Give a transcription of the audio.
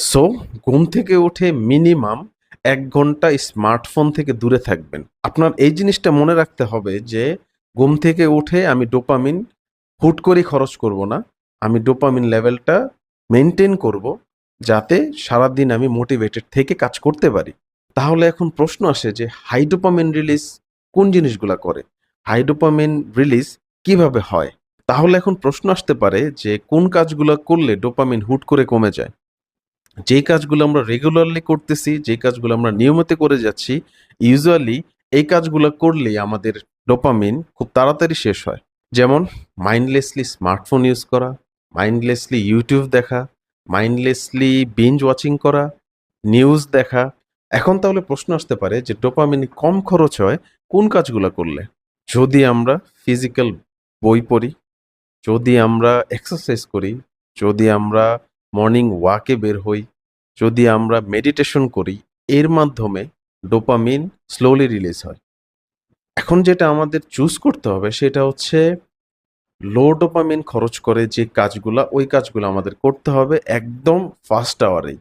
So ঘুম থেকে উঠে মিনিমাম 1 ঘন্টা স্মার্টফোন থেকে দূরে থাকবেন। আপনার এই জিনিসটা মনে রাখতে হবে যে ঘুম থেকে উঠে আমি ডোপামিন হুট করে খরচ করব না। আমি ডোপামিন লেভেলটা মেইনটেইন করব যাতে সারাদিন আমি মোটিভেটেড থেকে কাজ করতে পারি। তাহলে এখন প্রশ্ন আসে যে হাই ডোপামিন রিলিজ কোন জিনিসগুলা করে? হাই ডোপামিন রিলিজ কিভাবে হয়? তাহলে এখন প্রশ্ন আসতে পারে যে কোন কাজগুলা করলে ডোপামিন হুট করে কমে যায়? যেই কাজগুলো আমরা রেগুলারলি করতেছি, যেই কাজগুলো আমরা নিয়মিত করে যাচ্ছি, ইউজুয়ালি এই কাজগুলো করলেই আমাদের ডোপামিন খুব তাড়াতাড়ি শেষ হয়। যেমন মাইন্ডলেসলি স্মার্টফোন ইউজ করা, মাইন্ডলেসলি ইউটিউব দেখা, মাইন্ডলেসলি বিঞ্জ ওয়াচিং করা, নিউজ দেখা। এখন তাহলে প্রশ্ন আসতে পারে যে ডোপামিন কম খরচ হয় কোন কাজগুলো করলে? যদি আমরা ফিজিক্যাল বই পড়ি, যদি আমরা এক্সারসাইজ করি, যদি আমরা মর্নিং ওয়াকে বের হই, যদি আমরা মেডিটেশন করি, এর মাধ্যমে ডোপামিন স্লোলি রিলিজ হয়। এখন যেটা আমাদের চুজ করতে হবে সেটা হচ্ছে লো ডোপামিন খরচ করে যে কাজগুলা, ওই কাজগুলো আমাদের করতে হবে একদম ফার্স্ট আওয়ারেই।